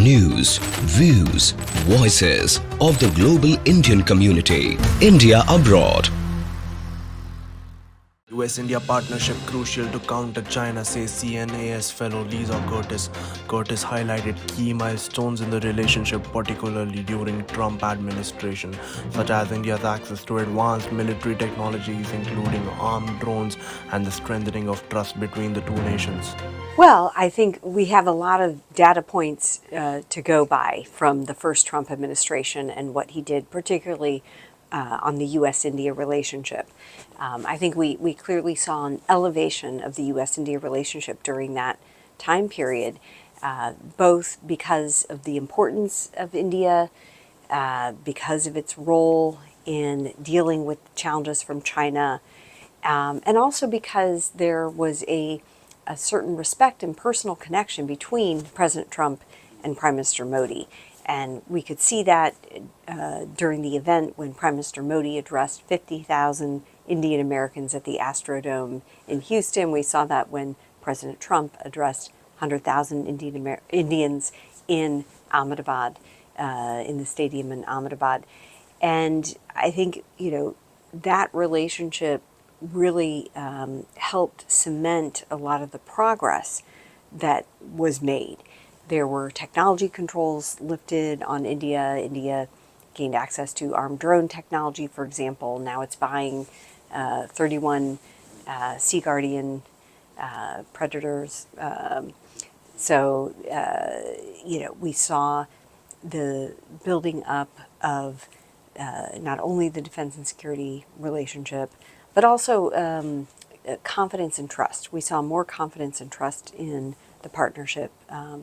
News, views, voices of the global Indian community. India abroad. US-India partnership crucial to counter China, says CNAS fellow Lisa Curtis. Curtis highlighted key milestones in the relationship, particularly during Trump administration, such as India's access to advanced military technologies, including armed drones, and the strengthening of trust between the two nations. Well, I think we have a lot of data points to go by from the first Trump administration and what he did, particularly on the U.S.-India relationship. I think we clearly saw an elevation of the U.S.-India relationship during that time period, both because of the importance of India, because of its role in dealing with challenges from China, and also because there was a certain respect and personal connection between President Trump and Prime Minister Modi. And we could see that during the event when Prime Minister Modi addressed 50,000 Indian Americans at the Astrodome in Houston. We saw that when President Trump addressed 100,000 Indians in Ahmedabad, in the stadium in Ahmedabad. And I think, that relationship really helped cement a lot of the progress that was made. There were technology controls lifted on India. India gained access to armed drone technology, for example. Now it's buying 31 Sea Guardian Predators. We saw the building up of not only the defense and security relationship, but also confidence and trust. We saw more confidence and trust in the partnership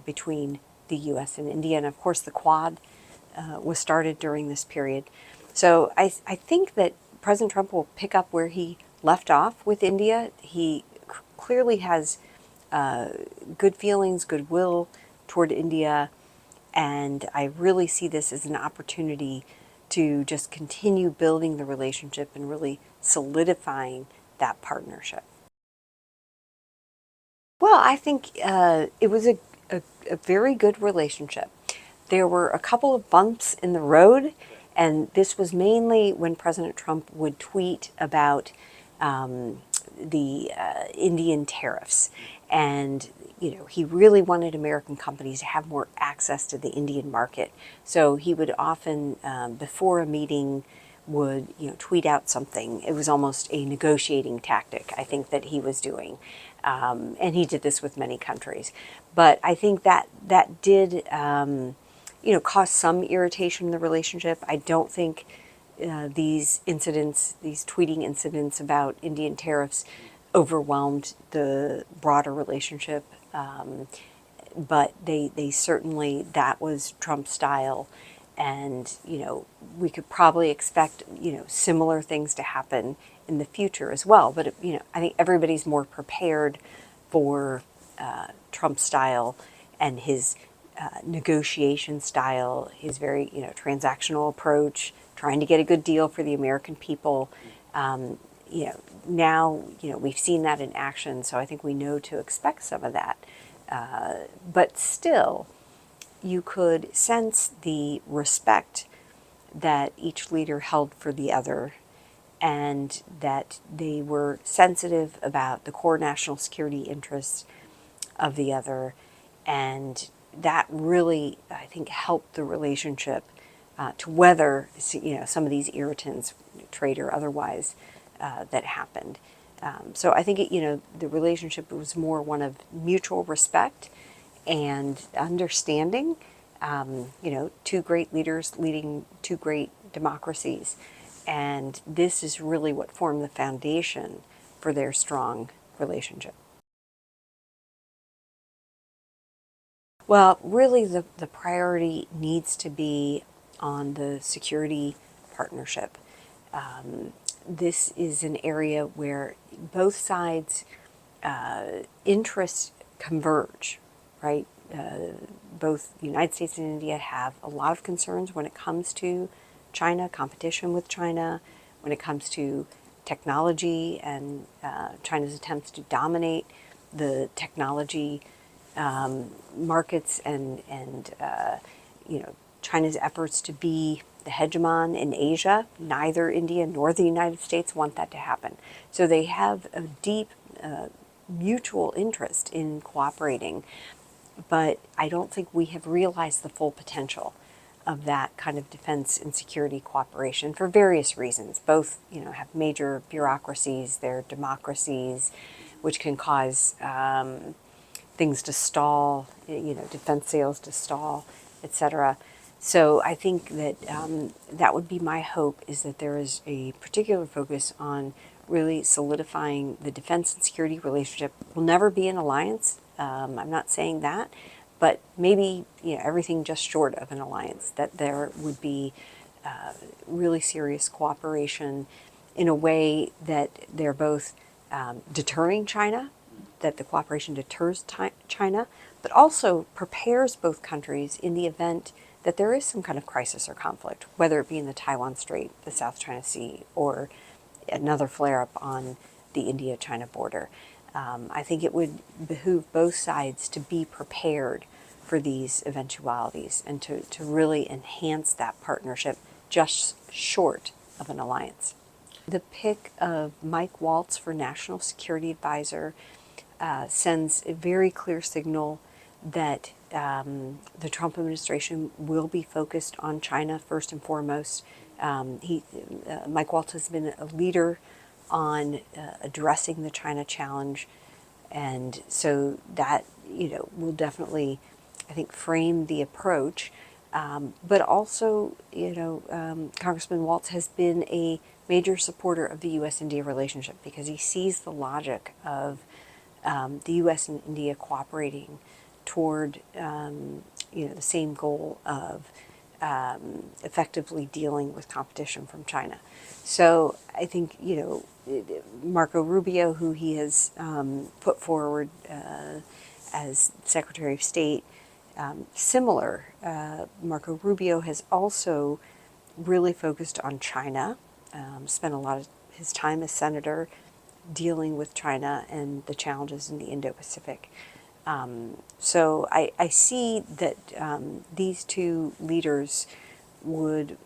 between the U.S. and India. And of course, the Quad was started during this period. So I think that President Trump will pick up where he left off with India. He clearly has good feelings, goodwill toward India. And I really see this as an opportunity to just continue building the relationship and really solidifying that partnership. Well, I think it was a very good relationship. There were a couple of bumps in the road, and this was mainly when President Trump would tweet about the Indian tariffs. And he really wanted American companies to have more access to the Indian market. So he would often, before a meeting, would tweet out something. It was almost a negotiating tactic, I think, that he was doing. And he did this with many countries. But I think that did cause some irritation in the relationship. I don't think these incidents, these tweeting incidents about Indian tariffs overwhelmed the broader relationship. But they certainly, that was Trump's style. And, we could probably expect, similar things to happen in the future as well. But, I think everybody's more prepared for Trump's style and his negotiation style, his very, transactional approach, trying to get a good deal for the American people. Now, we've seen that in action, so I think we know to expect some of that. But still, you could sense the respect that each leader held for the other, and that they were sensitive about the core national security interests of the other. And that really, I think, helped the relationship to weather, some of these irritants, trade or otherwise, that happened. So I think, the relationship was more one of mutual respect and understanding. Two great leaders leading two great democracies. And this is really what formed the foundation for their strong relationship. Well, really the priority needs to be on the security partnership. This is an area where both sides' interests converge, right? Both the United States and India have a lot of concerns when it comes to China, competition with China, when it comes to technology and China's attempts to dominate the technology markets and China's efforts to be the hegemon in Asia. Neither India nor the United States want that to happen. So they have a deep mutual interest in cooperating, but I don't think we have realized the full potential of that kind of defense and security cooperation for various reasons. Both, have major bureaucracies, they're democracies, which can cause things to stall, defense sales to stall, etc. So I think that that would be my hope, is that there is a particular focus on really solidifying the defense and security relationship. We'll never be an alliance. I'm not saying that, but maybe everything just short of an alliance, that there would be really serious cooperation in a way that they're both deterring China, that the cooperation deters China, but also prepares both countries in the event that there is some kind of crisis or conflict, whether it be in the Taiwan Strait, the South China Sea, or another flare-up on the India-China border. I think it would behoove both sides to be prepared for these eventualities and to really enhance that partnership just short of an alliance. The pick of Mike Waltz for National Security Advisor sends a very clear signal that the Trump administration will be focused on China first and foremost. Mike Waltz has been a leader on addressing the China challenge, and so that will definitely, I think, frame the approach. But also, Congressman Waltz has been a major supporter of the U.S.-India relationship because he sees the logic of the U.S. and India cooperating toward the same goal of effectively dealing with competition from China. So I think Marco Rubio, who he has put forward as Secretary of State, similar. Marco Rubio has also really focused on China, spent a lot of his time as senator dealing with China and the challenges in the Indo-Pacific. So I see that these two leaders would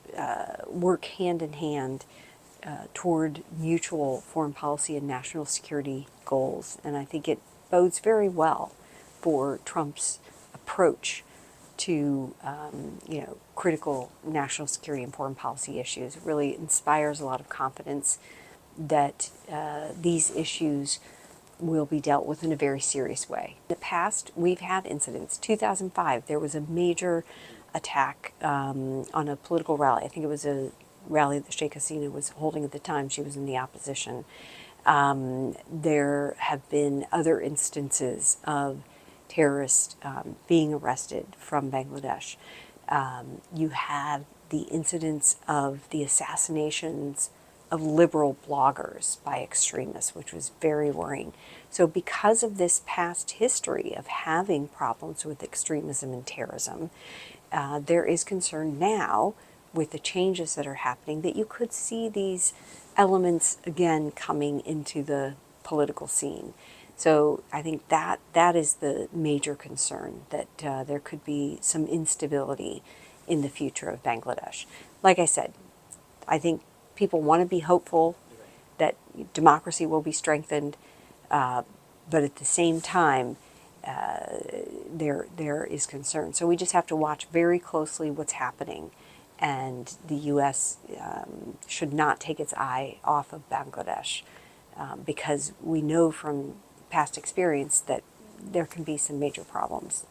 work hand in hand toward mutual foreign policy and national security goals. And I think it bodes very well for Trump's approach to critical national security and foreign policy issues. It really inspires a lot of confidence that these issues will be dealt with in a very serious way. In the past, we've had incidents. 2005, there was a major attack on a political rally. I think it was a rally that Sheikh Hasina was holding at the time. She was in the opposition. There have been other instances of terrorists being arrested from Bangladesh. You have the incidents of the assassinations of liberal bloggers by extremists, which was very worrying. So because of this past history of having problems with extremism and terrorism, there is concern now with the changes that are happening that you could see these elements again coming into the political scene. So I think that is the major concern, that there could be some instability in the future of Bangladesh. Like I said, I think people want to be hopeful that democracy will be strengthened, but at the same time, there is concern. So we just have to watch very closely what's happening, and the U.S. Should not take its eye off of Bangladesh, because we know from past experience that there can be some major problems